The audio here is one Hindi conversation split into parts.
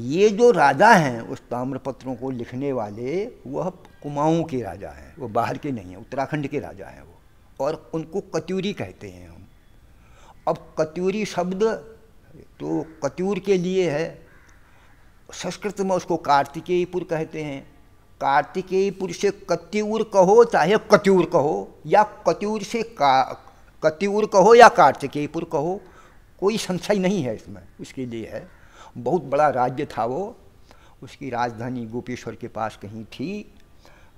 ये जो राजा हैं उस ताम्रपत्रों को लिखने वाले, वह कुमाऊँ के राजा हैं, वो बाहर के नहीं हैं, उत्तराखंड के राजा हैं वो, और उनको कत्यूरी कहते हैं हम। अब कत्यूरी शब्द तो कत्यूर के लिए है, संस्कृत में उसको कार्तिकेयपुर कहते हैं। कार्तिकेयपुर से कत्यूर कहो चाहे कत्यूर कहो, या कत्यूर से कत्यूर कहो या कार्तिकेयपुर कहो, कोई संशय नहीं है इसमें, उसके लिए है। बहुत बड़ा राज्य था वो, उसकी राजधानी गोपेश्वर के पास कहीं थी।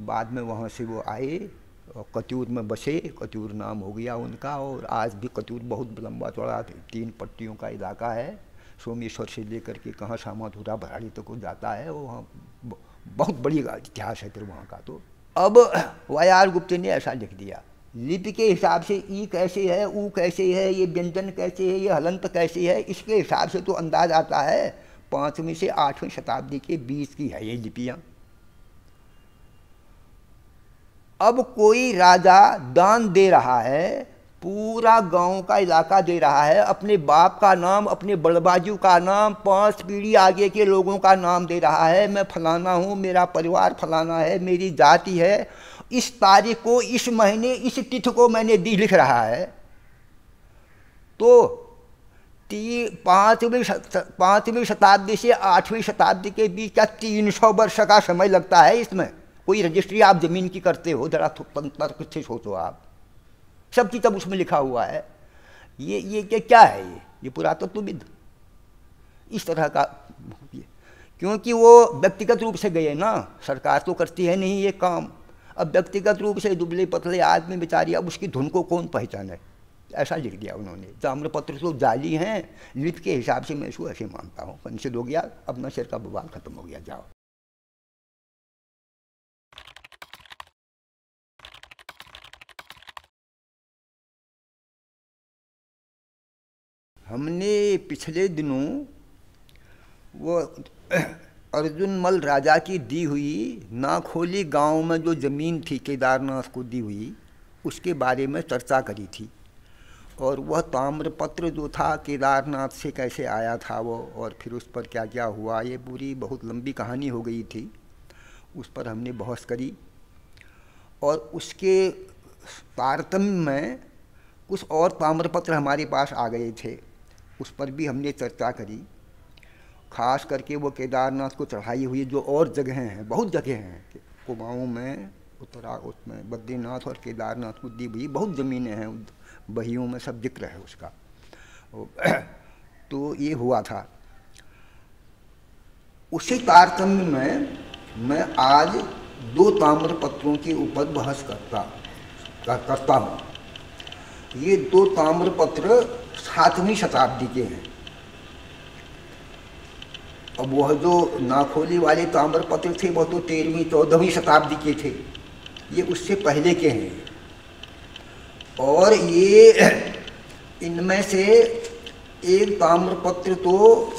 बाद में वहाँ से वो आए और कत्यूर में बसे, कत्यूर नाम हो गया उनका। और आज भी कत्यूर बहुत लंबा चौड़ा 3 पट्टियों का इलाका है, सोमेश्वर से लेकर के कहाँ सामाधुरा भराड़ी तक को जाता है। वो वहाँ बहुत बड़ी इतिहास है फिर वहाँ का। तो अब वायार गुप्त ने ऐसा लिख दिया, लिपि के हिसाब से ई कैसे है, ऊ कैसे है, ये व्यंजन कैसे है, ये हलंत कैसे है, इसके हिसाब से तो अंदाज आता है 5वीं से 8वीं शताब्दी के बीच की है ये लिपियाँ। अब कोई राजा दान दे रहा है, पूरा गांव का इलाका दे रहा है, अपने बाप का नाम, अपने बड़बाजू का नाम, 5 पीढ़ी आगे के लोगों का नाम दे रहा है, मैं फलाना हूँ, मेरा परिवार फलाना है, मेरी जाति है, इस तारीख को, इस महीने, इस तिथि को मैंने दी, लिख रहा है। तो 5वीं शताब्दी से 8वीं शताब्दी के बीच का 300 वर्ष का समय लगता है इसमें। कोई रजिस्ट्री आप जमीन की करते हो, जरा तर्क से सोचो आप, सब किताब उसमें लिखा हुआ है। ये क्या है, ये पुरातत्वविद इस तरह का, क्योंकि वो व्यक्तिगत रूप से गए ना, सरकार तो करती है नहीं ये काम। अब व्यक्तिगत रूप से दुबले पतले आदमी बेचारी, अब उसकी धुन को कौन पहचाने, ऐसा लिख दिया उन्होंने। ताम्रपत्र तो जाली हैं, लिपि के हिसाब से मैं इसको ऐसे मानता हूँ। कंसिड हो गया, अपना सिर का बवाल खत्म हो गया, जाओ। हमने पिछले दिनों वो अर्जुनमल राजा की दी हुई नाखोली गांव में जो ज़मीन थी केदारनाथ को दी हुई, उसके बारे में चर्चा करी थी। और वह ताम्रपत्र जो था केदारनाथ से कैसे आया था वो, और फिर उस पर क्या क्या हुआ, ये पूरी बहुत लंबी कहानी हो गई थी। उस पर हमने बहस करी और उसके तारतम्य में कुछ और ताम्रपत्र हमारे पास आ गए थे, उस पर भी हमने चर्चा करी। खास करके वो केदारनाथ को चढ़ाई हुई जो और जगहें हैं, बहुत जगह हैं, कुमाऊँ में, उसमें बद्रीनाथ और केदारनाथ को दी हुई बहुत ज़मीनें हैं, बहियों में सब जिक्र है उसका। तो ये हुआ था। उसी तारतम्य में मैं आज 2 ताम्रपत्रों के ऊपर बहस करता हूँ। ये 2 ताम्रपत्र 7वीं शताब्दी के हैं। अब वह जो नाखोली वाले ताम्रपत्र थे वह तो 13वीं 14वीं शताब्दी के थे, ये उससे पहले के हैं। और ये इनमें से एक ताम्रपत्र तो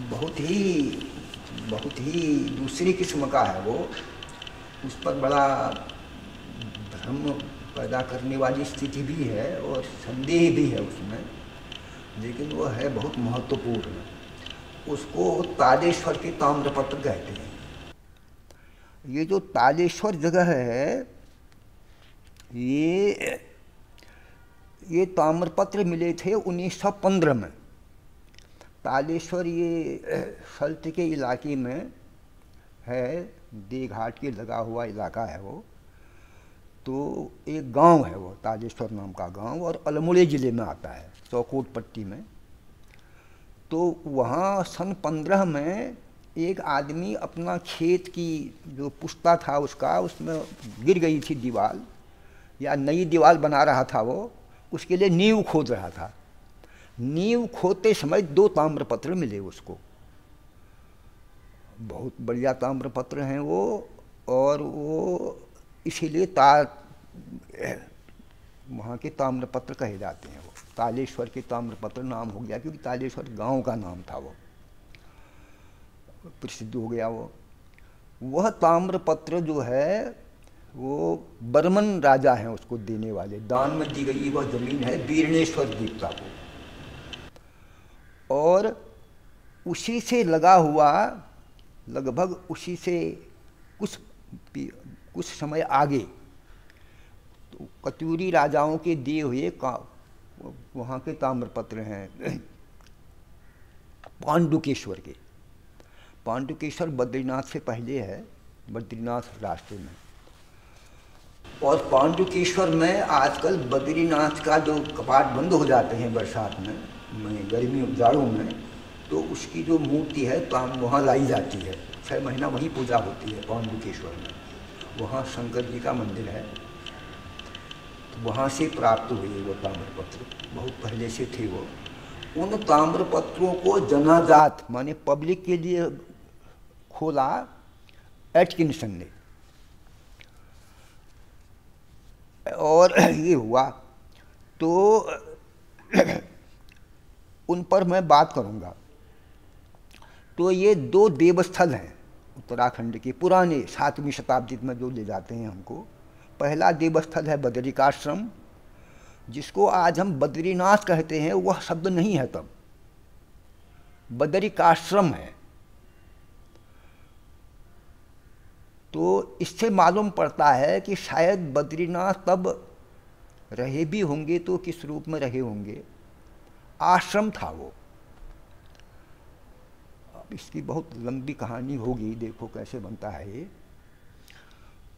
बहुत ही दूसरी किस्म का है, वो उस पर बड़ा भ्रम पैदा करने वाली स्थिति भी है और संदेह भी है उसमें, लेकिन वह है बहुत महत्वपूर्ण। उसको तालेश्वर के ताम्रपत्र कहते हैं। ये जो तालेश्वर जगह है, ये ताम्रपत्र मिले थे 1915 में। तालेश्वर ये सल्ट के इलाके में है, देघाट के लगा हुआ इलाका है वो। तो एक गांव है वो, तालेश्वर नाम का गांव, और अल्मोड़ा ज़िले में आता है, चौकोट पट्टी में। तो वहाँ सन 15 में एक आदमी अपना खेत की जो पुश्ता था उसका, उसमें गिर गई थी दीवार, या नई दीवार बना रहा था वो, उसके लिए नींव खोद रहा था। नींव खोदते समय 2 ताम्रपत्र मिले उसको, बहुत बढ़िया ताम्रपत्र हैं वो। और वो इसीलिए वहाँ के ताम्रपत्र कहे जाते हैं। वो तालेश्वर के ताम्रपत्र नाम हो गया, क्योंकि तालेश्वर गांव का नाम था, वो प्रसिद्ध हो गया। वह ताम्रपत्र जो है वो बर्मन राजा हैं उसको देने वाले, दान में दी गई वह जमीन है बीरनेश्वर दीपता को। और उसी से लगा हुआ, लगभग उसी से कुछ समय आगे तो कत्यूरी राजाओं के दिए हुए वहाँ के ताम्रपत्र हैं पांडुकेश्वर के। पांडुकेश्वर बद्रीनाथ से पहले है, बद्रीनाथ रास्ते में। और पांडुकेश्वर में आजकल बद्रीनाथ का जो कपाट बंद हो जाते हैं बरसात में, गर्मी जाड़ों में, तो उसकी जो मूर्ति है तो हम वहाँ लाई जाती है। 6 महीना वहीं पूजा होती है पांडुकेश्वर में। वहाँ शंकर जी का मंदिर है, तो वहाँ से प्राप्त हुए वो ताम्रपत्र, बहुत पहले से थे वो। उन ताम्रपत्रों को जनाजात माने पब्लिक के लिए खोला एटकिंसन ने, और ये हुआ तो उन पर मैं बात करूँगा। तो ये 2 देवस्थल हैं उत्तराखंड के पुराने, 7वीं शताब्दी में जो ले जाते हैं हमको। पहला देवस्थल है बदरिकाश्रम, जिसको आज हम बद्रीनाथ कहते हैं, वह शब्द नहीं है तब, बदरिकाश्रम है। तो इससे मालूम पड़ता है कि शायद बद्रीनाथ तब रहे भी होंगे तो किस रूप में रहे होंगे, आश्रम था वो। अब इसकी बहुत लंबी कहानी होगी, देखो कैसे बनता है ये।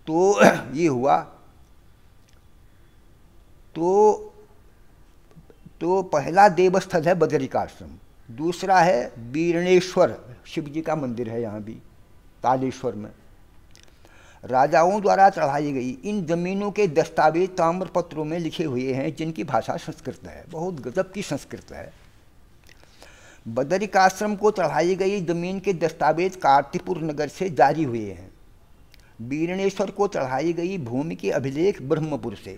तो ये हुआ तो पहला देवस्थल है बदरिकाश्रम। दूसरा है बीरणेश्वर, शिव जी का मंदिर है यहाँ भी तालेश्वर में। राजाओं द्वारा चढ़ाई गई इन जमीनों के दस्तावेज ताम्रपत्रों में लिखे हुए हैं, जिनकी भाषा संस्कृत है, बहुत गजब की संस्कृत है। बदरिकाश्रम को चढ़ाई गई जमीन के दस्तावेज कार्तिपुर नगर से जारी हुए हैं। बीरणेश्वर को चढ़ाई गई भूमि के अभिलेख ब्रह्मपुर से।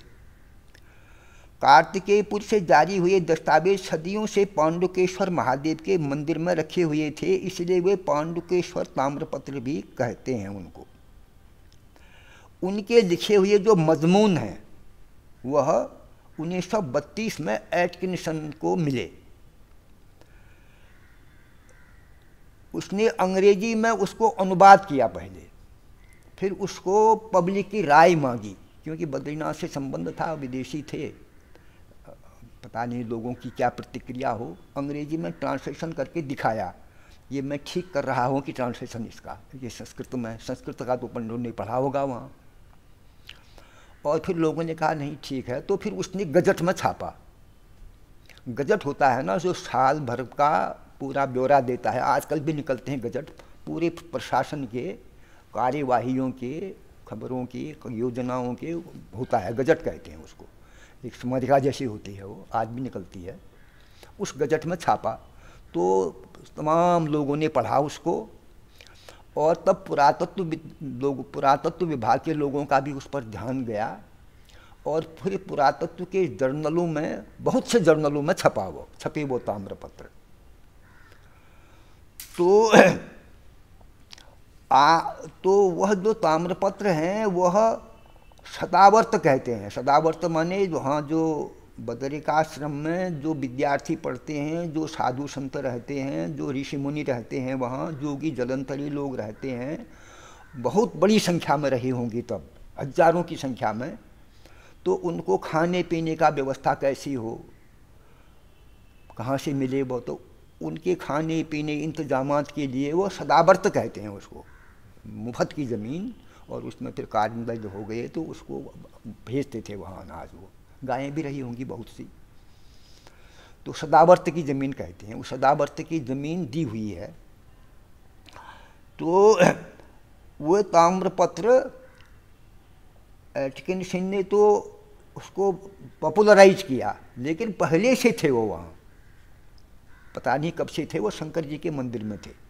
कार्तिकेयपुर से जारी हुए दस्तावेज सदियों से पांडुकेश्वर महादेव के मंदिर में रखे हुए थे, इसलिए वे पांडुकेश्वर ताम्रपत्र भी कहते हैं उनको। उनके लिखे हुए जो मजमून हैं वह 1932 में एटकिंसन को मिले। उसने अंग्रेजी में उसको अनुवाद किया पहले, फिर उसको पब्लिक की राय मांगी, क्योंकि बद्रीनाथ से संबंध था, विदेशी थे, पता नहीं लोगों की क्या प्रतिक्रिया हो। अंग्रेजी में ट्रांसलेशन करके दिखाया, ये मैं ठीक कर रहा हूँ कि ट्रांसलेशन इसका, ये संस्कृत में, संस्कृत का तो पंडितों ने पढ़ा होगा वहाँ। और फिर लोगों ने कहा नहीं ठीक है, तो फिर उसने गजट में छापा। गजट होता है ना जो साल भर का पूरा ब्यौरा देता है, आजकल भी निकलते हैं गजट, पूरे प्रशासन के कार्यवाहियों के, खबरों की, योजनाओं के होता है, गजट कहते हैं उसको। एक स्मरिका जैसी होती है वो, आज भी निकलती है। उस गजट में छापा तो तमाम लोगों ने पढ़ा उसको, और तब पुरातत्व विभाग के लोगों का भी उस पर ध्यान गया, और फिर पुरातत्व के जर्नलों में, बहुत से जर्नलों में छपे वो ताम्रपत्र। तो वह जो ताम्रपत्र हैं वह सदावर्त कहते हैं। सदावर्त माने वहाँ जो बदरिकाश्रम में जो विद्यार्थी पढ़ते हैं, जो साधु संत रहते हैं, जो ऋषि मुनि रहते हैं, वहाँ जोगी जलंतरी लोग रहते हैं, बहुत बड़ी संख्या में रहे होंगे तब, हजारों की संख्या में। तो उनको खाने पीने का व्यवस्था कैसी हो, कहाँ से मिले वो, तो उनके खाने पीने इंतजामात के लिए वो सदावर्त कहते हैं उसको। मुफ्त की ज़मीन, और उसमें फिर कारीगर हो गए तो उसको भेजते थे वहाँ अनाज, वो गायें भी रही होंगी बहुत सी, तो सदावर्त की ज़मीन कहते हैं। उस सदावर्त की ज़मीन दी हुई है। तो वो ताम्रपत्र एटकिंसन ने तो उसको पॉपुलराइज किया, लेकिन पहले से थे वो वहाँ, पता नहीं कब से थे, वो शंकर जी के मंदिर में थे।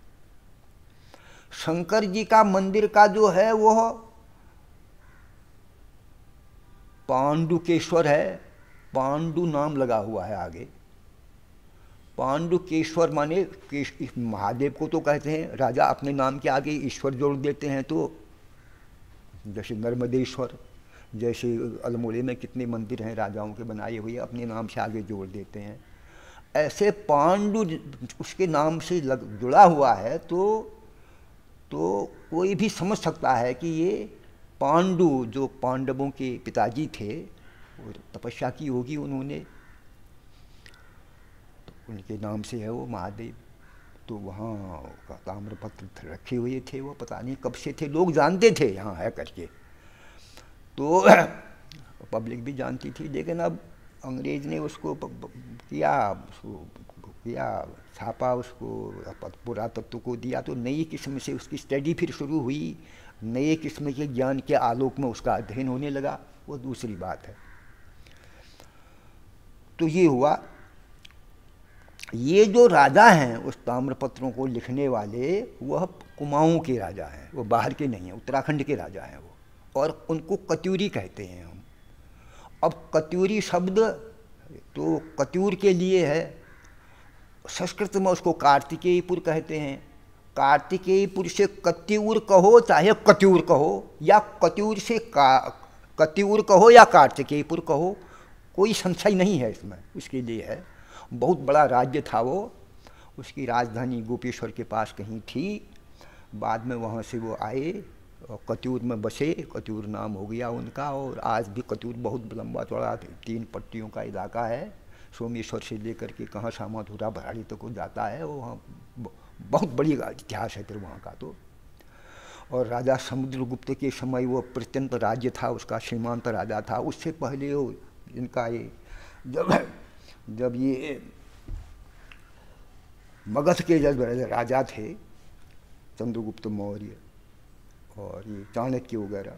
शंकर जी का मंदिर का जो है वह पांडुकेश्वर है, पांडु नाम लगा हुआ है आगे। पांडुकेश्वर माने महादेव को तो कहते हैं, राजा अपने नाम के आगे ईश्वर जोड़ देते हैं, तो जैसे नर्मदेश्वर, जैसे अल्मोड़े में कितने मंदिर हैं राजाओं के बनाए हुए, अपने नाम से आगे जोड़ देते हैं। ऐसे पांडु उसके नाम से जुड़ा हुआ है तो कोई भी समझ सकता है कि ये पांडु जो पांडवों के पिताजी थे और तपस्या की होगी उन्होंने, तो उनके नाम से है वो महादेव। तो वहाँ का ताम्रपत्र रखे हुए थे, वो पता नहीं कब से थे, लोग जानते थे यहाँ है करके, तो पब्लिक भी जानती थी। लेकिन अब अंग्रेज ने उसको किया छापा, उसको पुरातत्व को दिया, तो नई किस्म से उसकी स्टडी फिर शुरू हुई, नए किस्म के ज्ञान के आलोक में उसका अध्ययन होने लगा, वो दूसरी बात है। तो ये हुआ। ये जो राजा हैं उस ताम्रपत्रों को लिखने वाले, वह कुमाऊँ के राजा हैं, वो बाहर के नहीं हैं, उत्तराखंड के राजा हैं वो, और उनको कत्यूरी कहते हैं हम। अब कत्यूरी शब्द तो कत्यूर के लिए है, संस्कृत में उसको कार्तिकेयपुर कहते हैं। कार्तिकेयपुर से कत्यूर कहो चाहे कत्यूर कहो, या कत्यूर से कत्यूर कहो या कार्तिकेयपुर कहो, कोई संशय नहीं है इसमें, उसके लिए है। बहुत बड़ा राज्य था वो, उसकी राजधानी गोपेश्वर के पास कहीं थी, बाद में वहाँ से वो आए और कत्यूर में बसे, कत्यूर नाम हो गया उनका। और आज भी कत्यूर बहुत लंबा चौड़ा 3 पट्टियों का इलाका है, सोमेश्वर से लेकर के कहाँ सामाधुरा भराड़ी तक को जाता है, वो वहाँ बहुत बड़ी इतिहास है फिर वहाँ का तो। और राजा समुद्रगुप्त के समय वो प्रत्यंत राज्य था, उसका सीमांत राजा था। उससे पहले वो इनका ये जब ये मगध के जब राजा थे चंद्रगुप्त मौर्य और ये चाणक्य वगैरह,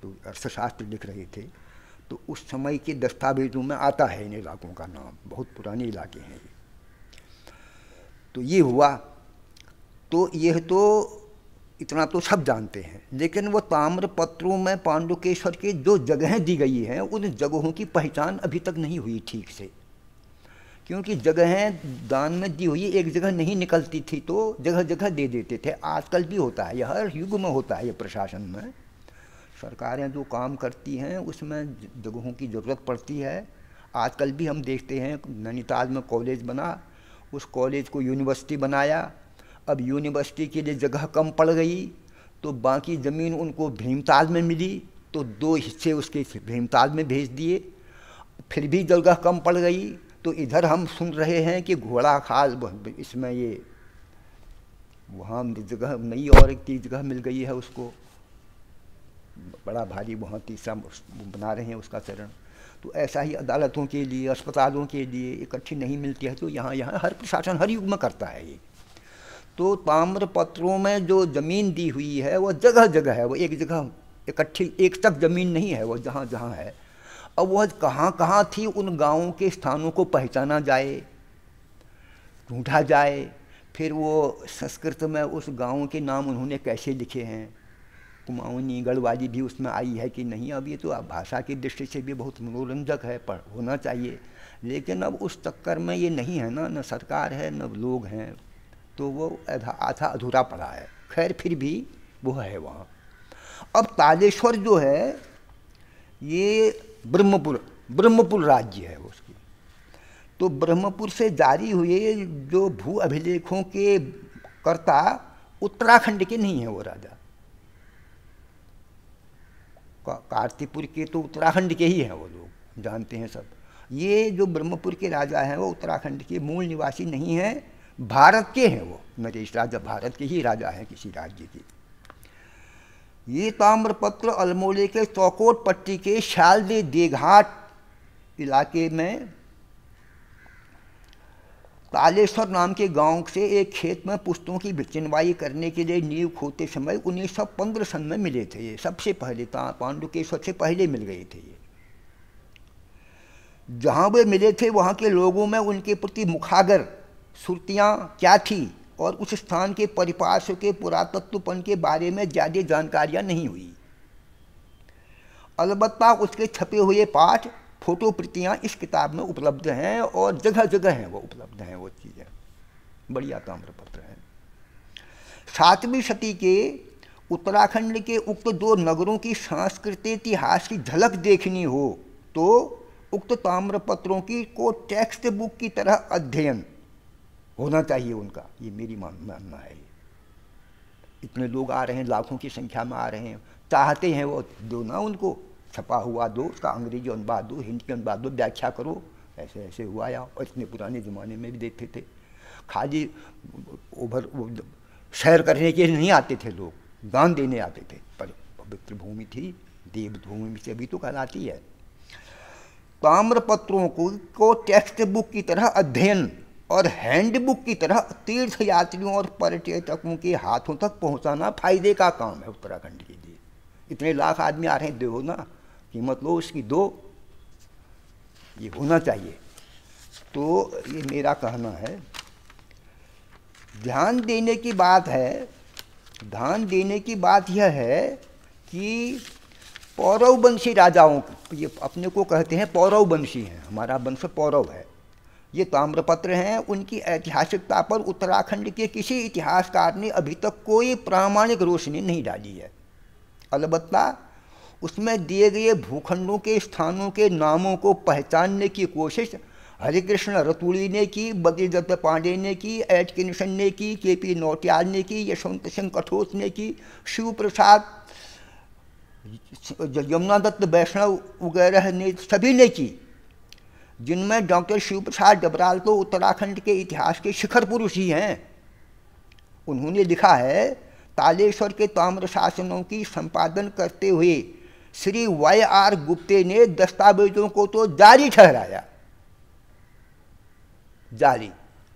तो अर्थशास्त्र लिख रहे थे, तो उस समय के दस्तावेजों में आता है इन इलाकों का नाम, बहुत पुराने इलाके हैं ये। तो ये हुआ। तो यह तो इतना तो सब जानते हैं, लेकिन वो ताम्रपत्रों में पांडुकेश्वर के जो जगहें दी गई हैं, उन जगहों की पहचान अभी तक नहीं हुई ठीक से, क्योंकि जगहें दान में दी हुई एक जगह नहीं निकलती थी तो जगह जगह दे देते थे। आजकल भी होता है, यह हर युग में होता है, ये प्रशासन में सरकारें जो काम करती हैं उसमें जगहों की ज़रूरत पड़ती है। आजकल भी हम देखते हैं, नैनीताल में कॉलेज बना, उस कॉलेज को यूनिवर्सिटी बनाया। अब यूनिवर्सिटी के लिए जगह कम पड़ गई तो बाकी ज़मीन उनको भीमताल में मिली, तो 2 हिस्से उसके भीमताल में भेज दिए। फिर भी जगह कम पड़ गई तो इधर हम सुन रहे हैं कि घोड़ा खाल, इसमें ये वहाँ जगह नई और एक जगह मिल गई है उसको, बड़ा भारी वहाँ तीसरा बना रहे हैं उसका चरण। तो ऐसा ही अदालतों के लिए, अस्पतालों के लिए इकट्ठी नहीं मिलती है, तो यहाँ हर प्रशासन हर युग में करता है ये। तो ताम्रपत्रों में जो ज़मीन दी हुई है वो जगह जगह है, वो एक जगह इकट्ठी एक तक ज़मीन नहीं है, वो जहाँ जहाँ है। अब वह कहाँ कहाँ थी, उन गाँवों के स्थानों को पहचाना जाए, ढूंढा जाए। फिर वो संस्कृत में उस गाँव के नाम उन्होंने कैसे लिखे हैं, कुमाऊनी गढ़वाली भी उसमें आई है कि नहीं। अब ये तो भाषा की दृष्टि से भी बहुत मनोरंजक है, पर होना चाहिए। लेकिन अब उस चक्कर में ये नहीं है ना, न सरकार है न लोग हैं, तो वो आधा अधूरा पड़ा है। खैर फिर भी वो है वहाँ। अब तालेश्वर जो है ये ब्रह्मपुर राज्य है उसकी। तो ब्रह्मपुर से जारी हुए जो भू अभिलेखों के कर्ता उत्तराखंड के नहीं है वो राजा, कार्तिकपुर के तो उत्तराखंड के ही हैं, वो लोग जानते हैं सब। ये जो ब्रह्मपुर के राजा हैं वो उत्तराखंड के मूल निवासी नहीं हैं, भारत के हैं वो, नरेश राजा भारत के ही राजा हैं किसी राज्य के। ये ताम्रपत्र अल्मोड़े के चौकोट पट्टी के शालदे देघाट इलाके में तालेश्वर नाम के गांव से एक खेत में पुष्पों की चिनवाई करने के लिए नींव खोदते समय 1915 सन में मिले थे ये। सबसे पहले पांडुकेश्वर से पहले मिल गए थे ये। जहाँ वे मिले थे वहाँ के लोगों में उनके प्रति मुखागर सुर्तियाँ क्या थी और उस स्थान के परिपार्श्व के पुरातत्वपन के बारे में ज़्यादा जानकारियाँ नहीं हुई। अलबत्ता उसके छपे हुए पाठ, फोटो प्रतियाँ इस किताब में उपलब्ध हैं और जगह जगह हैं वो उपलब्ध हैं वो चीज़ें। बढ़िया ताम्रपत्र हैं। 7वीं शती के उत्तराखंड के उक्त 2 नगरों की सांस्कृतिक इतिहास की झलक देखनी हो तो उक्त ताम्रपत्रों की को टेक्स्ट बुक की तरह अध्ययन होना चाहिए उनका, ये मेरी मानना है। इतने लोग आ रहे हैं, लाखों की संख्या में आ रहे हैं, चाहते हैं वो दो ना, उनको छपा हुआ दो, उसका अंग्रेजी अनुवाद दो, हिंदी अनुवाद दो, व्याख्या करो, ऐसे ऐसे हुआ या। और इतने पुराने ज़माने में भी देते थे, खाली सैर करने के लिए नहीं आते थे लोग, दान देने आते थे। पर पवित्र भूमि थी, देवभूमि से भी तो कहलाती है। ताम्रपत्रों को टेक्स्ट बुक की तरह अध्ययन और हैंडबुक की तरह तीर्थ यात्रियों और पर्यटकों के हाथों तक पहुंचाना फायदे का काम है उत्तराखंड के लिए। इतने लाख आदमी आ रहे हैं, दो ना, कीमत लो उसकी, दो, ये होना चाहिए। तो ये मेरा कहना है। ध्यान देने की बात है, ध्यान देने की बात यह है कि पौरववंशी राजाओं, ये अपने को कहते हैं पौरववंशी हैं, हमारा वंश पौरव है, ये ताम्रपत्र हैं, उनकी ऐतिहासिकता पर उत्तराखंड के किसी इतिहासकार ने अभी तक कोई प्रामाणिक रोशनी नहीं डाली है। अलबत्ता उसमें दिए गए भूखंडों के स्थानों के नामों को पहचानने की कोशिश हरिकृष्ण रतूड़ी ने की, बद्रीदत्त पांडे ने की, एटकिंसन ने की, के.पी. नौटियाल ने की, यशवंत सिंह कठोच ने की, शिव प्रसाद, यमुना दत्त वैष्णव वगैरह ने, सभी ने की, जिनमें डॉक्टर शिव प्रसाद डबराल तो उत्तराखंड के इतिहास के शिखर पुरुष ही हैं। उन्होंने लिखा है, तालेश्वर के ताम्र शासनों की संपादन करते हुए श्री Y.R. गुप्ते ने दस्तावेजों को तो जारी ठहराया,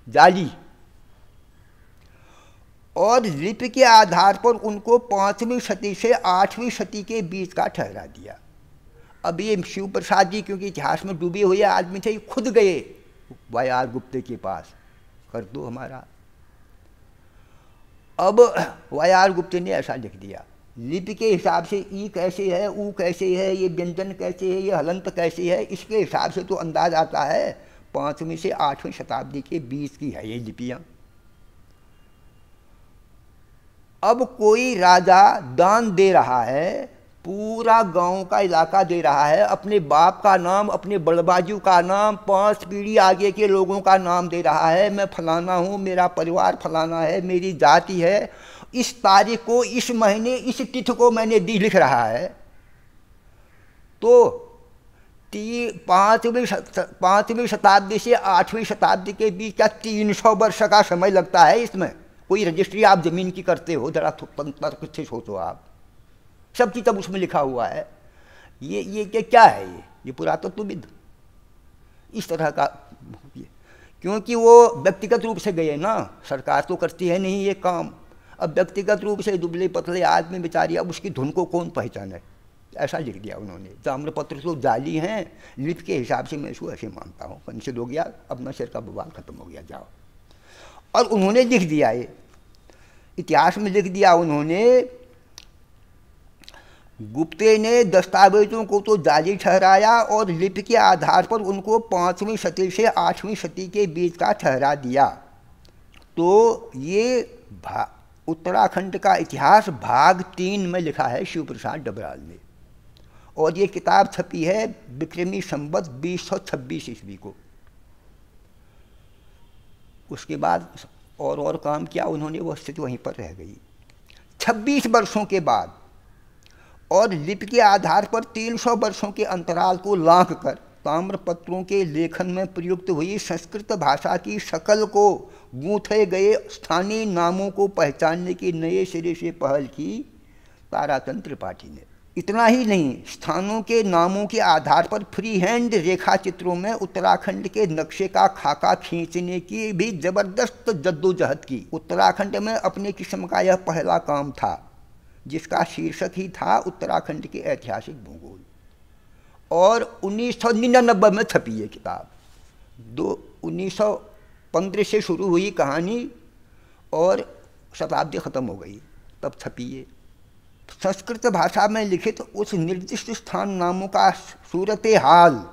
जाली, और लिपि के आधार पर उनको 5वीं सदी से 8वीं सदी के बीच का ठहरा दिया। अब ये शिव प्रसाद जी क्योंकि इतिहास में डूबे हुए आदमी थे, खुद गए Y.R. गुप्ते के पास, कर दो हमारा। अब Y.R. गुप्ते ने ऐसा लिख दिया, लिपि के हिसाब से ई कैसे है, ऊ कैसे है, ये व्यंजन कैसे है, ये हलंत कैसे है, इसके हिसाब से तो अंदाज आता है 5वीं से 8वीं शताब्दी के बीच की है ये लिपियाँ। अब कोई राजा दान दे रहा है, पूरा गांव का इलाका दे रहा है, अपने बाप का नाम, अपने बड़बाजू का नाम, 5 पीढ़ी आगे के लोगों का नाम दे रहा है, मैं फलाना हूँ, मेरा परिवार फलाना है, मेरी जाति है, इस तारीख को, इस महीने, इस तिथि को मैंने दी, लिख रहा है। तो 5वीं शताब्दी से 8वीं शताब्दी के बीच का 300 वर्ष का समय लगता है इसमें। कोई रजिस्ट्री आप ज़मीन की करते हो, जरा तर्क से सोचो आप, सब किताब उसमें लिखा हुआ है। ये क्या है, ये पुरातत्वविद इस तरह का, क्योंकि वो व्यक्तिगत रूप से गए ना, सरकार तो करती है नहीं ये काम। अब व्यक्तिगत रूप से दुबले पतले आदमी बेचारी, अब उसकी धुन को कौन पहचाने, ऐसा लिख दिया उन्होंने। ताम्रपत्र तो जाली हैं, लिपि के हिसाब से मैं इसको ऐसे मानता हूँ, कंसिल हो गया, अपना सिर का बवाल खत्म हो गया, जाओ। और उन्होंने लिख दिया, ये इतिहास में लिख दिया उन्होंने, गुप्ते ने दस्तावेजों को तो जाली ठहराया और लिपि के आधार पर उनको 5वीं सदी से 8वीं सदी के बीच का ठहरा दिया। तो ये उत्तराखंड का इतिहास भाग 3 में लिखा है शिव प्रसाद डबराल ने, और ये किताब छपी है विक्रमी संवत 2026 ईस्वी को। उसके बाद और काम किया उन्होंने, वो स्थिति वहीं पर रह गई। 26 वर्षों के बाद और लिपि के आधार पर 300 वर्षों के अंतराल को लांघ कर ताम्रपत्रों के लेखन में प्रयुक्त हुई संस्कृत भाषा की शकल को गूंथे गए स्थानीय नामों को पहचानने की नए सिरे से पहल की ताराचंद त्रिपाठी ने। इतना ही नहीं, स्थानों के नामों के आधार पर फ्री हैंड रेखा चित्रों में उत्तराखंड के नक्शे का खाका खींचने की भी जबरदस्त जद्दोजहद की। उत्तराखंड में अपने किस्म का यह पहला काम था, जिसका शीर्षक ही था उत्तराखंड के ऐतिहासिक भूगोल, और 1999 में छपी ये किताब। 1915 से शुरू हुई कहानी और शताब्दी ख़त्म हो गई, तब छपी ये। संस्कृत भाषा में लिखित उस निर्दिष्ट स्थान नामों का सूरत हाल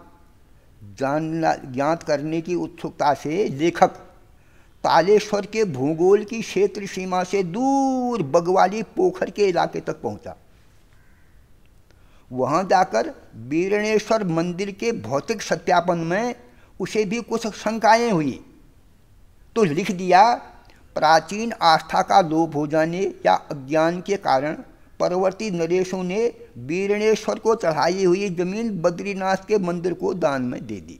ज्ञात करने की उत्सुकता से लेखक तालेश्वर के भूगोल की क्षेत्र सीमा से दूर बगवाली पोखर के इलाके तक पहुंचा। वहाँ जाकर बीरणेश्वर मंदिर के भौतिक सत्यापन में उसे भी कुछ शंकाएं हुई, तो लिख दिया, प्राचीन आस्था का लोभ हो जाने या अज्ञान के कारण परवर्ती नरेशों ने बीरणेश्वर को चढ़ाई हुई जमीन बद्रीनाथ के मंदिर को दान में दे दी,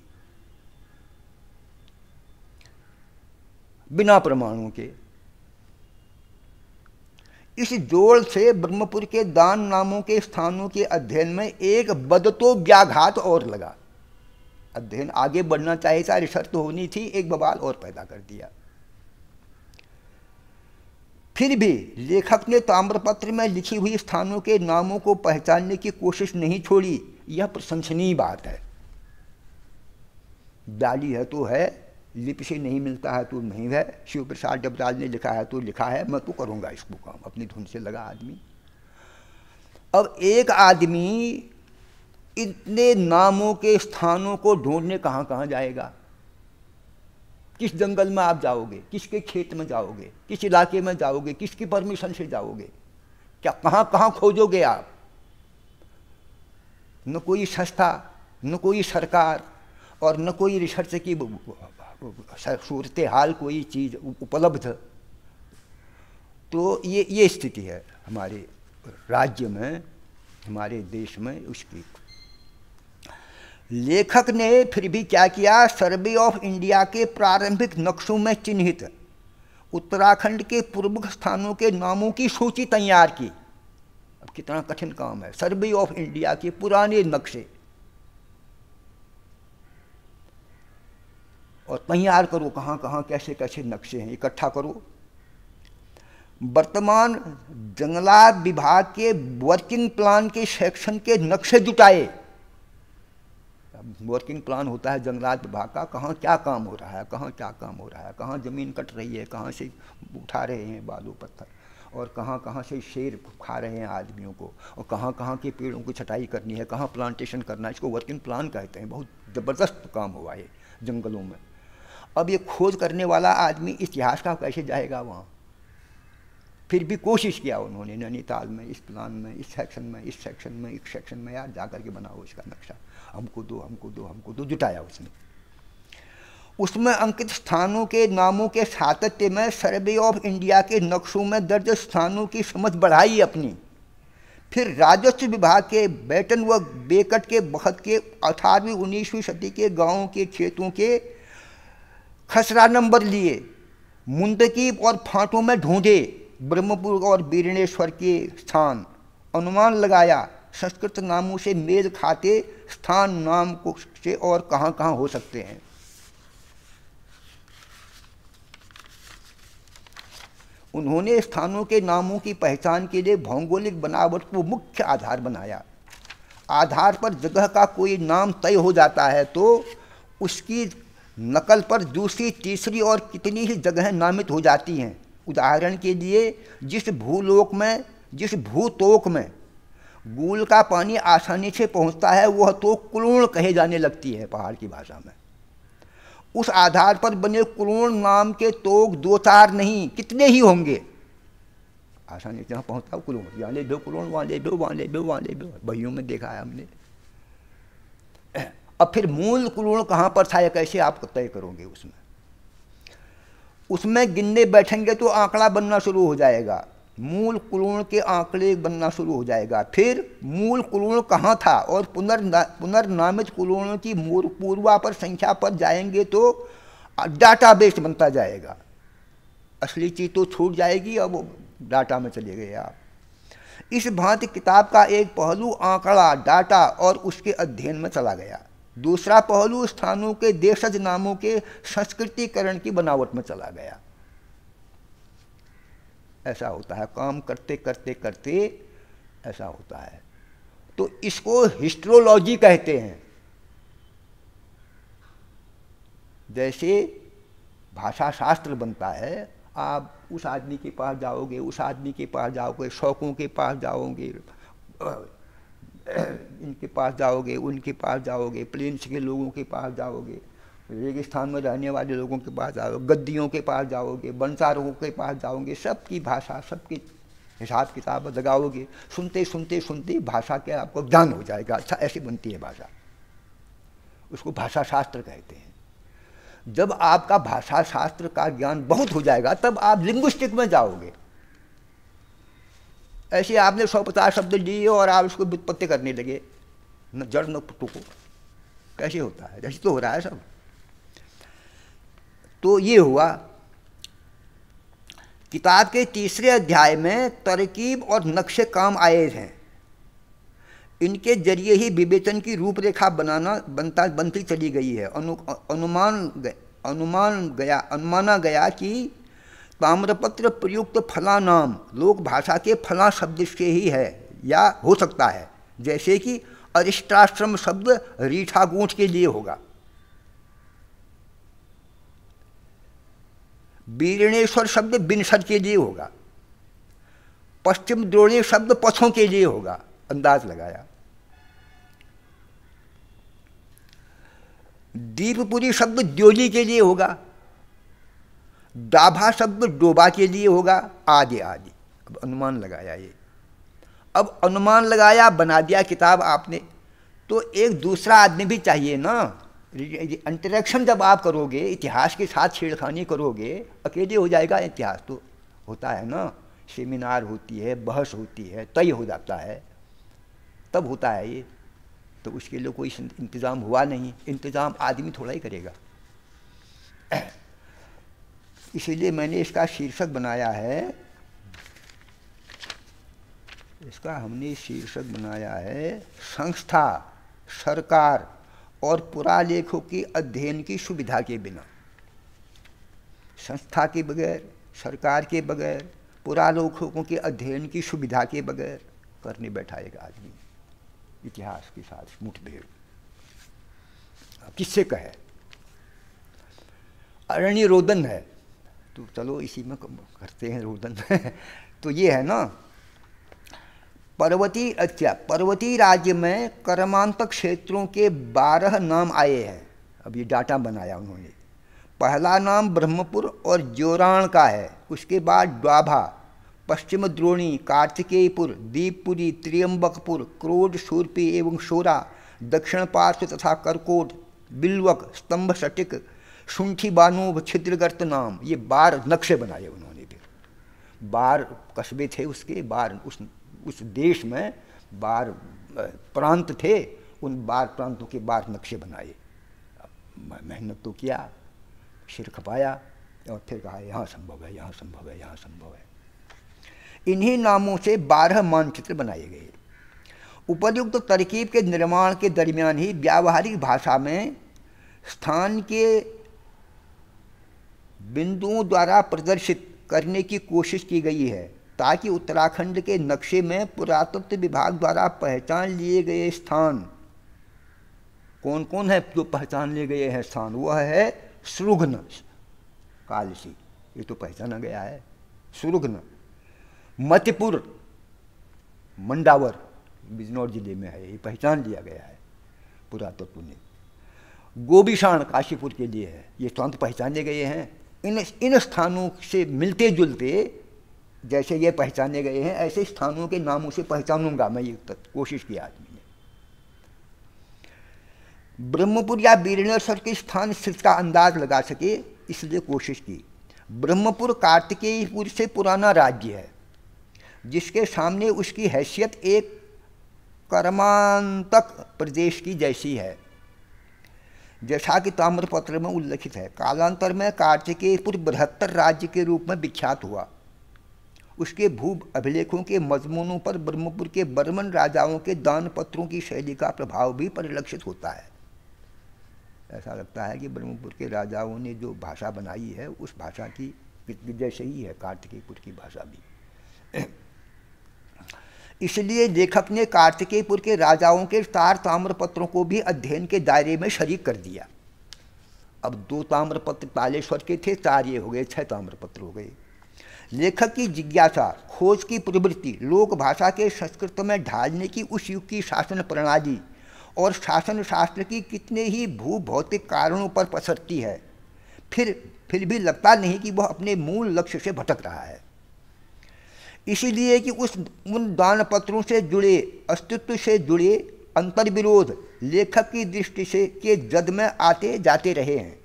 बिना प्रमाणों के। इस जोड़ से ब्रह्मपुर के दान नामों के स्थानों के अध्ययन में एक बदतो व्याघात और लगा। अध्ययन आगे बढ़ना चाहिए था, रिसर्च तो होनी थी, एक बवाल और पैदा कर दिया। फिर भी लेखक ने ताम्रपत्र में लिखी हुई स्थानों के नामों को पहचानने की कोशिश नहीं छोड़ी। यह प्रशंसनीय बात है। डाली है तो है, लिपि से नहीं मिलता है तो नहीं है। शिव प्रसाद डबराल ने लिखा है तो लिखा है, मैं तो करूँगा इसको काम, अपनी धुन से लगा आदमी। अब एक आदमी इतने नामों के स्थानों को ढूंढने कहाँ कहाँ जाएगा? किस जंगल में आप जाओगे? किसके खेत में जाओगे? किस इलाके में जाओगे? किसकी परमिशन से जाओगे? क्या कहाँ कहाँ खोजोगे आप? न कोई संस्था, न कोई सरकार और न कोई रिसर्च की सूरत हाल कोई चीज़ उपलब्ध। तो ये स्थिति है हमारे राज्य में, हमारे देश में उसकी। लेखक ने फिर भी क्या किया, सर्वे ऑफ इंडिया के प्रारंभिक नक्शों में चिन्हित उत्तराखंड के पूर्व स्थानों के नामों की सूची तैयार की। अब कितना कठिन काम है, सर्वे ऑफ इंडिया के पुराने नक्शे और तैयार करो, कहाँ कहाँ कैसे कैसे नक्शे हैं, इकट्ठा करो। वर्तमान जंगलात विभाग के वर्किंग प्लान के सेक्शन के नक्शे जुटाए। वर्किंग प्लान होता है जंगलात विभाग का, कहाँ क्या काम हो रहा है, कहाँ क्या काम हो रहा है, कहाँ ज़मीन कट रही है, कहाँ से उठा रहे हैं बालू पत्थर, और कहाँ कहाँ से शेर खा रहे हैं आदमियों को, और कहाँ कहाँ के पेड़ों की छटाई करनी है, कहाँ प्लांटेशन करना है। इसको वर्किंग प्लान कहते हैं। बहुत ज़बरदस्त काम हुआ है जंगलों में। अब ये खोज करने वाला आदमी इतिहास का कैसे जाएगा वहाँ? फिर भी कोशिश किया उन्होंने नैनीताल में, इस प्लान में, इस सेक्शन में, इस सेक्शन में, इस सेक्शन में, यार जा करके बनाओ इसका नक्शा, हमको दो, हमको दो, हमको दो, जुटाया उसने। उसमें अंकित स्थानों के नामों के सातत्य में सर्वे ऑफ इंडिया के नक्शों में दर्ज स्थानों की समझ बढ़ाई अपनी। फिर राजस्व विभाग के बैटन व बेकट के बखत के 18वीं 19वीं सदी के गाँवों के खेतों के खसरा नंबर लिए, मुंतकीब और फांटों में ढूंढे ब्रह्मपुर और बीरणेश्वर के स्थान, अनुमान लगाया संस्कृत नामों से मेल खाते स्थान नाम को से और कहाँ कहाँ हो सकते हैं। उन्होंने स्थानों के नामों की पहचान के लिए भौगोलिक बनावट को मुख्य आधार बनाया। आधार पर जगह का कोई नाम तय हो जाता है तो उसकी नकल पर दूसरी, तीसरी और कितनी ही जगहें नामित हो जाती हैं। उदाहरण के लिए जिस भूलोक में, जिस भूतोक में गूल का पानी आसानी से पहुंचता है वह तो कुलोण कहे जाने लगती है पहाड़ की भाषा में। उस आधार पर बने कुलोण नाम के तोक 2-4 नहीं, कितने ही होंगे। आसानी से जहाँ पहुँचता है कुलोण, यहाँ ले दो कुलोण, वहाँ ले दो, वहाँ ले दो, वहाँ ले दो, बहियों में देखा है हमने। अब फिर मूल कुलोण कहाँ पर था या कैसे आप तय करोगे? उसमें गिनने बैठेंगे तो आंकड़ा बनना शुरू हो जाएगा, मूल कुलोण के आंकड़े बनना शुरू हो जाएगा। फिर मूल कुलोण कहाँ था और पुनर्नामित कुलोणों की पूर्वापर संख्या पर जाएंगे तो डाटाबेस बनता जाएगा। असली चीज़ तो छूट जाएगी, अब वो डाटा में चले गए आप। इस भांति किताब का एक पहलू आंकड़ा, डाटा और उसके अध्ययन में चला गया। दूसरा पहलू स्थानों के देशज नामों के संस्कृतिकरण की बनावट में चला गया। ऐसा होता है, काम करते करते करते ऐसा होता है। तो इसको हिस्ट्रोलॉजी कहते हैं। जैसे भाषा शास्त्र बनता है, आप उस आदमी के पास जाओगे, उस आदमी के पास जाओगे, शौकों के पास जाओगे, इनके पास जाओगे, उनके पास जाओगे, प्लेन्स के लोगों के पास जाओगे, रेगिस्तान में रहने वाले लोगों के पास जाओगे, गद्दियों के पास जाओगे, बंसारों के पास जाओगे, सबकी भाषा, सबकी हिसाब किताब लगाओगे, सुनते सुनते सुनते भाषा के आपको ज्ञान हो जाएगा। अच्छा, ऐसे बनती है भाषा, उसको भाषा शास्त्र कहते हैं। जब आपका भाषा शास्त्र का ज्ञान बहुत हो जाएगा तब आप लिंग्विस्टिक में जाओगे। ऐसे आपने 150 शब्द लिए और आप उसको व्युत्पत्ति करने लगे, न जड़ न पुटु को, कैसे होता है? जैसे तो हो रहा है सब। तो ये हुआ। किताब के तीसरे अध्याय में तरकीब और नक्शे काम आए हैं। इनके जरिए ही विवेचन की रूपरेखा बनती चली गई है। अनुमाना गया कि ताम्रपत्र प्रयुक्त फला नाम लोक भाषा के फला शब्द से ही है या हो सकता है, जैसे कि अरिष्टाश्रम शब्द रीठागूंठ के लिए होगा, बीरणेश्वर शब्द बिनसर के लिए होगा, पश्चिम द्रोणी शब्द पथों के लिए होगा, अंदाज लगाया। दीपपुरी शब्द द्योली के लिए होगा, डाभा शब्द डोबा के लिए होगा, आदि आदि। अब अनुमान लगाया ये। अब अनुमान लगाया, बना दिया किताब आपने, तो एक दूसरा आदमी भी चाहिए ना। इंटरेक्शन जब आप करोगे, इतिहास के साथ छेड़खानी करोगे, अकेले हो जाएगा इतिहास? तो होता है ना, सेमिनार होती है, बहस होती है, तय हो जाता है, तब होता है ये। तो उसके लिए कोई इंतज़ाम हुआ नहीं। इंतज़ाम आदमी थोड़ा ही करेगा। इसीलिए मैंने इसका शीर्षक बनाया है, इसका हमने शीर्षक बनाया है संस्था, सरकार और पुरालेखों के अध्ययन की सुविधा के बिना। संस्था के बगैर, सरकार के बगैर, पुरालेखों के अध्ययन की सुविधा के बगैर करने बैठाएगा आदमी इतिहास के साथ मुठभेड़। किससे कहे? अरण्य रोदन है, तो चलो इसी में करते हैं रोदन। तो ये है ना, पर्वतीय राज्य में कर्मांतक क्षेत्रों के 12 नाम आए हैं। अब ये डाटा बनाया उन्होंने। पहला नाम ब्रह्मपुर और जोराण का है, उसके बाद द्वाभा, पश्चिम द्रोणी, कार्तिकेयपुर, दीपपुरी, त्रियंबकपुर, क्रोध, शूर्पी एवं शोरा, दक्षिण पार्श्व तथा करकोट, बिल्वक, स्तंभ सटिक, शुंठी बानूब, छिद्रगर्त नाम। ये 12 नक्शे बनाए उन्होंने। फिर 12 कस्बे थे उसके, 12 उस देश में 12 प्रांत थे, उन 12 प्रांतों के 12 नक्शे बनाए। मेहनत तो किया, सिर खपाया और फिर कहा यहाँ संभव है, यहाँ संभव है, यहाँ संभव है। इन्हीं नामों से 12 मानचित्र बनाए गए। उपर्युक्त तरकीब के निर्माण के दरमियान ही व्यावहारिक भाषा में स्थान के बिंदुओं द्वारा प्रदर्शित करने की कोशिश की गई है, ताकि उत्तराखंड के नक्शे में पुरातत्व विभाग द्वारा पहचान लिए गए स्थान कौन कौन है? जो पहचान लिए गए हैं स्थान, वह है सुरुघ्न कालसी, ये तो पहचाना गया है। सुरुघ्न, मतिपुर, मंडावर बिजनौर जिले में है, ये पहचान लिया गया है पुरातत्व ने। गोबिशाण काशीपुर के लिए है, ये स्थान तो पहचाने गए हैं। इन स्थानों से मिलते जुलते जैसे ये पहचाने गए हैं, ऐसे स्थानों के नामों से पहचानूंगा मैं, ये कोशिश की आदमी ने। ब्रह्मपुर या बीरणेश्वर के स्थान स्थिति का अंदाज लगा सके, इसलिए कोशिश की। ब्रह्मपुर कार्तिकेयपुर से पुराना राज्य है, जिसके सामने उसकी हैसियत एक कर्मांतक प्रदेश की जैसी है, जैसा कि ताम्रपत्र में उल्लिखित है। कालांतर में कार्तिकेयपुर बृहत्तर राज्य के रूप में विख्यात हुआ। उसके भू अभिलेखों के मजमूनों पर ब्रह्मपुर के बर्मन राजाओं के दान पत्रों की शैली का प्रभाव भी परिलक्षित होता है। ऐसा लगता है कि ब्रह्मपुर के राजाओं ने जो भाषा बनाई है, उस भाषा की जैसे ही है कार्तिकेयपुर की भाषा भी। इसलिए लेखक ने कार्तिकेयपुर के राजाओं के 4 ताम्रपत्रों को भी अध्ययन के दायरे में शरीक कर दिया। अब 2 ताम्रपत्र तालेश्वर के थे, 4 ये हो गए, 6 ताम्रपत्र हो गए। लेखक की जिज्ञासा, खोज की प्रवृत्ति लोक भाषा के संस्कृत में ढालने की उस युग की शासन प्रणाली और शासन शास्त्र की कितने ही भूभौतिक कारणों पर पसरती है, फिर भी लगता नहीं कि वह अपने मूल लक्ष्य से भटक रहा है। इसीलिए कि उन दान पत्रों से जुड़े, अस्तित्व से जुड़े अंतर्विरोध लेखक की दृष्टि से के जद में आते जाते रहे हैं।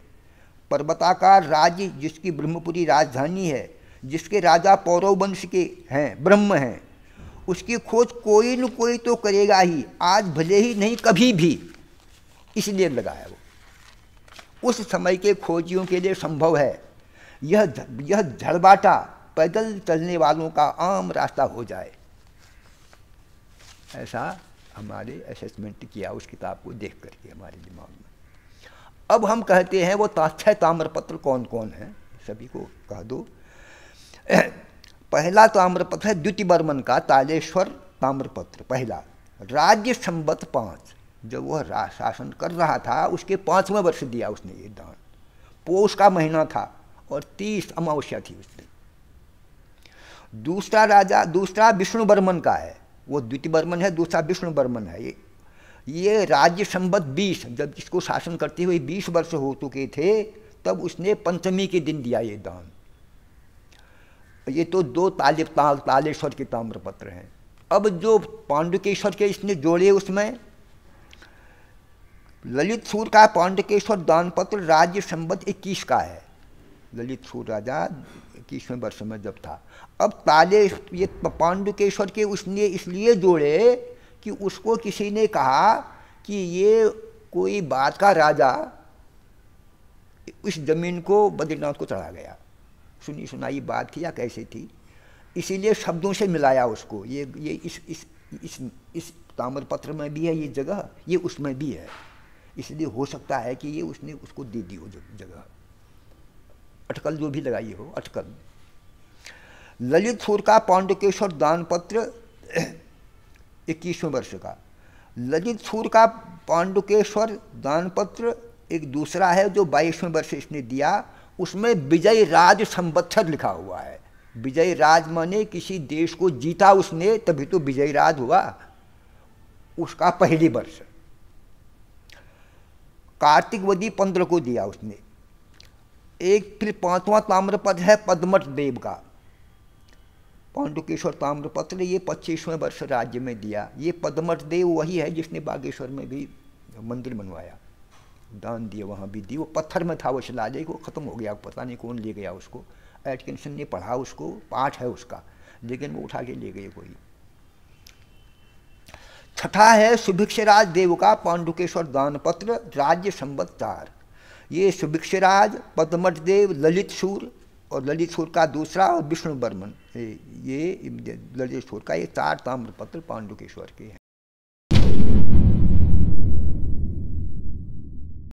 पर्वताकार राज्य जिसकी ब्रह्मपुरी राजधानी है, जिसके राजा पौरव वंश के हैं, ब्रह्म हैं, उसकी खोज कोई न कोई तो करेगा ही, आज भले ही नहीं कभी भी, इसलिए लगाया वो। उस समय के खोजियों के लिए संभव है यह झड़बाटा पैदल चलने वालों का आम रास्ता हो जाए। ऐसा हमारे असेसमेंट किया उस किताब को देख करके हमारे दिमाग में। अब हम कहते हैं वो 6 ताम्रपत्र कौन कौन है, सभी को कह दो। पहला ताम्रपत्र है द्युतिवर्मन का तालेश्वर ताम्रपत्र, पहला, राज्य संवत 5। जब वह शासन कर रहा था उसके 5वें वर्ष दिया उसने ये दान। पोष का महीना था और 30 अमावस्या थी उस दिन। दूसरा विष्णुवर्मन का है, वो द्युतिवर्मन है, दूसरा विष्णुवर्मन है। ये राज्य संवत 20, जब इसको शासन करते हुए 20 वर्ष हो चुके थे, तब उसने पंचमी के दिन दिया ये दान। ये तो 2 तालेश्वर के ताम्रपत्र हैं। अब जो पांडुकेश्वर के इसने जोड़े, उसमें ललित सूर का पांडुकेश्वर दान पत्र राज्य संवत 21 का है। ललित सूर राजा 21वें वर्ष में जब था। अब ये पांडुकेश्वर के उसने इसलिए जोड़े कि उसको किसी ने कहा कि ये कोई बात का राजा इस जमीन को बद्रीनाथ को चढ़ा गया, सुनी सुनाई बात थी या कैसे थी, इसीलिए शब्दों से मिलाया उसको। ये इस ताम्रपत्र में भी है ये जगह, ये उसमें भी है, इसलिए हो सकता है कि ये उसने उसको दे दी हो जगह, अटकल जो भी लगाई हो अटकल। ललित सूर का पांडुकेश्वर दान पत्र 21वें वर्ष का। ललित सूर का पांडुकेश्वर दान पत्र एक दूसरा है जो 22वें वर्ष इसने दिया, उसमें विजय राज संवत्सर लिखा हुआ है। विजय राज माने किसी देश को जीता उसने, तभी तो विजय राज हुआ, उसका पहली वर्ष। कार्तिकवदी 15 को दिया उसने। एक फिर 5वां ताम्रपत्र है पद्मठ देव का पांडुकेश्वर ताम्रपत्र, ये 25वें वर्ष राज्य में दिया। ये पद्मठ देव वही है जिसने बागेश्वर में भी मंदिर बनवाया, दान दिया, वहाँ भी दी। वो पत्थर में था वो शिलालेख, वो ख़त्म हो गया, पता नहीं कौन ले गया उसको। एटकिंसन ने पढ़ा उसको, पाठ है उसका, लेकिन वो उठा के ले गए कोई। छठा है सुभिक्षराज देव का पांडुकेश्वर दान पत्र राज्य संवत 4। ये सुभिक्षराज, पद्मठ देव, ललित सूर और ललित सूर का दूसरा और विष्णुवर्मन, ये ललित सूर का, ये 4 ताम्रपत्र पांडुकेश्वर के हैं।